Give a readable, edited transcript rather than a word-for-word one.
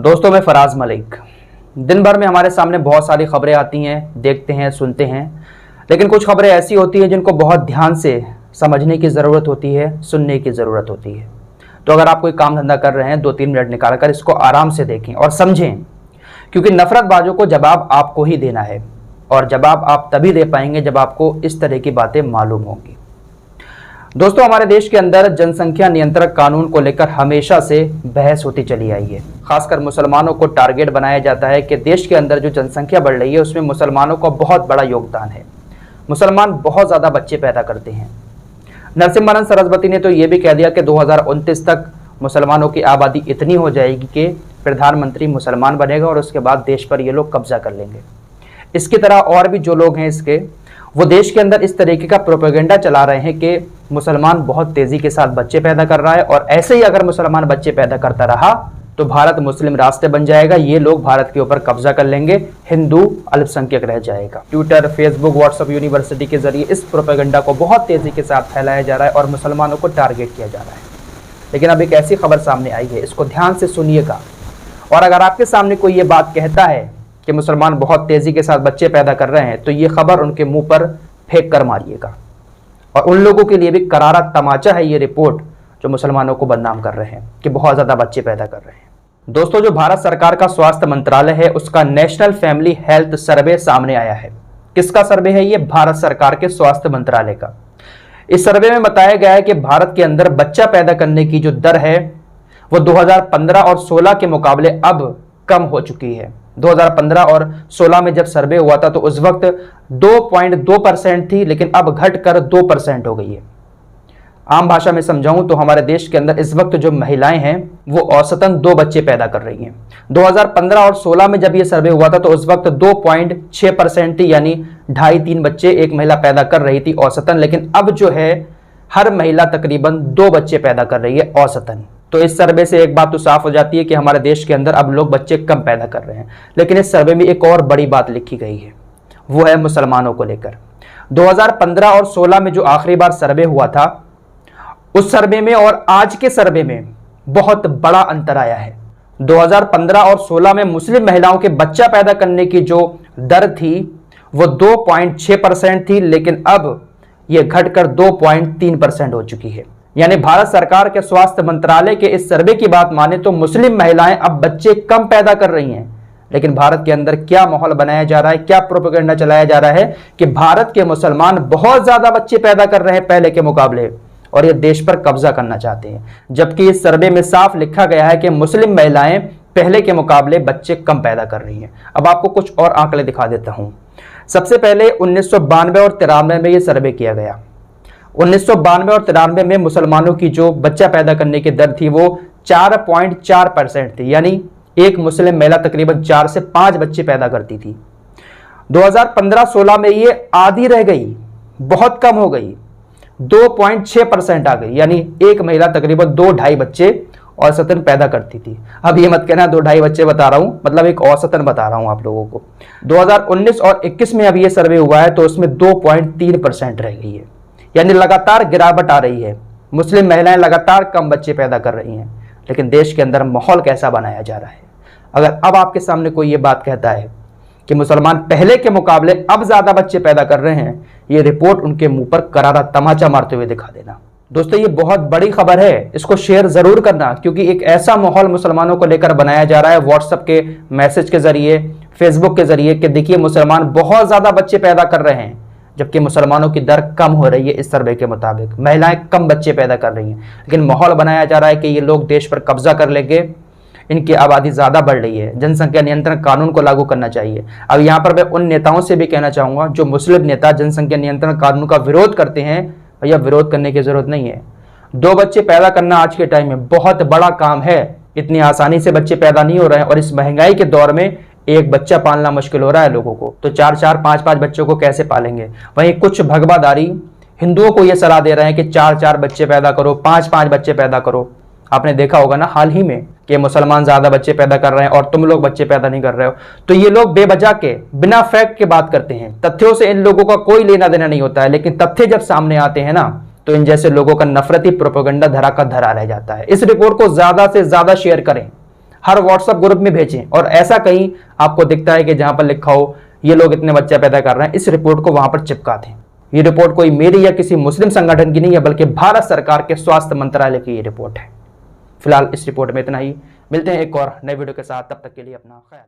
दोस्तों, मैं फराज मलिक। दिन भर में हमारे सामने बहुत सारी खबरें आती हैं, देखते हैं, सुनते हैं, लेकिन कुछ खबरें ऐसी होती हैं जिनको बहुत ध्यान से समझने की ज़रूरत होती है, सुनने की ज़रूरत होती है। तो अगर आप कोई काम धंधा कर रहे हैं, 2-3 मिनट निकाल कर इसको आराम से देखें और समझें, क्योंकि नफरतबाजों को जवाब आपको ही देना है और जवाब आप तभी दे पाएंगे जब आपको इस तरह की बातें मालूम होंगी। दोस्तों, हमारे देश के अंदर जनसंख्या नियंत्रण कानून को लेकर हमेशा से बहस होती चली आई है। खासकर मुसलमानों को टारगेट बनाया जाता है कि देश के अंदर जो जनसंख्या बढ़ रही है उसमें मुसलमानों का बहुत बड़ा योगदान है। मुसलमान बहुत ज़्यादा बच्चे पैदा करते हैं। नरसिम्हानंद सरस्वती ने तो ये भी कह दिया कि 2029 तक मुसलमानों की आबादी इतनी हो जाएगी कि प्रधानमंत्री मुसलमान बनेगा और उसके बाद देश पर ये लोग कब्जा कर लेंगे। इसकी तरह और भी जो लोग हैं वो देश के अंदर इस तरीके का प्रोपेगेंडा चला रहे हैं कि मुसलमान बहुत तेज़ी के साथ बच्चे पैदा कर रहा है और ऐसे ही अगर मुसलमान बच्चे पैदा करता रहा तो भारत मुस्लिम रास्ते बन जाएगा, ये लोग भारत के ऊपर कब्जा कर लेंगे, हिंदू अल्पसंख्यक रह जाएगा। ट्विटर, फेसबुक, व्हाट्सएप यूनिवर्सिटी के जरिए इस प्रोपेगेंडा को बहुत तेज़ी के साथ फैलाया जा रहा है और मुसलमानों को टारगेट किया जा रहा है। लेकिन अब एक ऐसी खबर सामने आई है, इसको ध्यान से सुनिएगा। और अगर आपके सामने कोई ये बात कहता है कि मुसलमान बहुत तेज़ी के साथ बच्चे पैदा कर रहे हैं तो ये खबर उनके मुंह पर फेंक कर मारिएगा। और उन लोगों के लिए भी करारा तमाचा है ये रिपोर्ट जो मुसलमानों को बदनाम कर रहे हैं कि बहुत ज़्यादा बच्चे पैदा कर रहे हैं। दोस्तों, जो भारत सरकार का स्वास्थ्य मंत्रालय है उसका नेशनल फैमिली हेल्थ सर्वे सामने आया है। किसका सर्वे है ये? भारत सरकार के स्वास्थ्य मंत्रालय का। इस सर्वे में बताया गया है कि भारत के अंदर बच्चा पैदा करने की जो दर है वो 2015 और 16 के मुकाबले अब कम हो चुकी है। 2015 और 16 में जब सर्वे हुआ था तो उस वक्त 2.2% थी, लेकिन अब घटकर 2% हो गई है। आम भाषा में समझाऊं तो हमारे देश के अंदर इस वक्त जो महिलाएं हैं वो औसतन 2 बच्चे पैदा कर रही हैं। 2015 और 16 में जब ये सर्वे हुआ था तो उस वक्त 2.6% थी, यानी 2.5-3 बच्चे एक महिला पैदा कर रही थी औसतन। लेकिन अब जो है हर महिला तकरीबन 2 बच्चे पैदा कर रही है औसतन। तो इस सर्वे से एक बात तो साफ हो जाती है कि हमारे देश के अंदर अब लोग बच्चे कम पैदा कर रहे हैं। लेकिन इस सर्वे में एक और बड़ी बात लिखी गई है, वो है मुसलमानों को लेकर। 2015 और 16 में जो आखिरी बार सर्वे हुआ था उस सर्वे में और आज के सर्वे में बहुत बड़ा अंतर आया है। 2015 और 16 में मुस्लिम महिलाओं के बच्चा पैदा करने की जो दर थी वो 2.6% थी, लेकिन अब यह घटकर 2.3% हो चुकी है। यानी भारत सरकार के स्वास्थ्य मंत्रालय के इस सर्वे की बात माने तो मुस्लिम महिलाएं अब बच्चे कम पैदा कर रही हैं। लेकिन भारत के अंदर क्या माहौल बनाया जा रहा है, क्या प्रोपेगेंडा चलाया जा रहा है कि भारत के मुसलमान बहुत ज्यादा बच्चे पैदा कर रहे हैं पहले के मुकाबले और ये देश पर कब्जा करना चाहते हैं। जबकि इस सर्वे में साफ लिखा गया है कि मुस्लिम महिलाएं पहले के मुकाबले बच्चे कम पैदा कर रही हैं। अब आपको कुछ और आंकड़े दिखा देता हूं। सबसे पहले 1992 और 93 में यह सर्वे किया गया। 1992 और 93 में मुसलमानों की जो बच्चा पैदा करने की दर थी वो 4.4% थी, यानी एक मुस्लिम महिला तकरीबन 4 से 5 बच्चे पैदा करती थी। 2015-16 में ये आधी रह गई, बहुत कम हो गई, 2.6% आ गई, यानी एक महिला तकरीबन 2-2.5 बच्चे औसतन पैदा करती थी। अब ये मत कहना 2-2.5 बच्चे बता रहा हूं, मतलब एक औसतन बता रहा हूं आप लोगों को। 2019 और 21 में अब ये सर्वे हुआ है तो उसमें 2.3% रह गई है, यानी लगातार गिरावट आ रही है। मुस्लिम महिलाएं लगातार कम बच्चे पैदा कर रही हैं। लेकिन देश के अंदर माहौल कैसा बनाया जा रहा है? अगर अब आपके सामने कोई ये बात कहता है कि मुसलमान पहले के मुकाबले अब ज्यादा बच्चे पैदा कर रहे हैं, ये रिपोर्ट उनके मुंह पर करारा तमाचा मारते हुए दिखा देना। दोस्तों, ये बहुत बड़ी खबर है, इसको शेयर जरूर करना, क्योंकि एक ऐसा माहौल मुसलमानों को लेकर बनाया जा रहा है व्हाट्सएप के मैसेज के जरिए, फेसबुक के जरिए कि देखिए मुसलमान बहुत ज्यादा बच्चे पैदा कर रहे हैं, जबकि मुसलमानों की दर कम हो रही है। इस सर्वे के मुताबिक महिलाएं कम बच्चे पैदा कर रही हैं, लेकिन माहौल बनाया जा रहा है कि ये लोग देश पर कब्जा कर लेंगे, इनकी आबादी ज़्यादा बढ़ रही है, जनसंख्या नियंत्रण कानून को लागू करना चाहिए। अब यहाँ पर मैं उन नेताओं से भी कहना चाहूँगा जो मुस्लिम नेता जनसंख्या नियंत्रण कानून का विरोध करते हैं, भैया विरोध करने की ज़रूरत नहीं है। 2 बच्चे पैदा करना आज के टाइम में बहुत बड़ा काम है। इतनी आसानी से बच्चे पैदा नहीं हो रहे हैं और इस महंगाई के दौर में एक बच्चा पालना मुश्किल हो रहा है लोगों को, तो 4-4, 5-5 बच्चों को कैसे पालेंगे? वहीं कुछ भगवादारी हिंदुओं को यह सलाह दे रहे हैं कि 4-4 बच्चे पैदा करो, 5-5 बच्चे पैदा करो। आपने देखा होगा ना हाल ही में कि मुसलमान ज्यादा बच्चे पैदा कर रहे हैं और तुम लोग बच्चे पैदा नहीं कर रहे हो। तो ये लोग बेवजह के बिना फैक्ट के बात करते हैं, तथ्यों से इन लोगों का कोई लेना देना नहीं होता है। लेकिन तथ्य जब सामने आते हैं ना तो इन जैसे लोगों का नफरती प्रोपेगेंडा धरा का धरा रह जाता है। इस रिपोर्ट को ज्यादा से ज्यादा शेयर करें। हर व्हाट्सएप ग्रुप में भेजें, और ऐसा कहीं आपको दिखता है कि जहां पर लिखा हो ये लोग इतने बच्चे पैदा कर रहे हैं, इस रिपोर्ट को वहां पर चिपका दें। ये रिपोर्ट कोई मेरी या किसी मुस्लिम संगठन की नहीं है, बल्कि भारत सरकार के स्वास्थ्य मंत्रालय की ये रिपोर्ट है। फिलहाल इस रिपोर्ट में इतना ही, मिलते हैं एक और नए वीडियो के साथ, तब तक के लिए अपना ख्याल।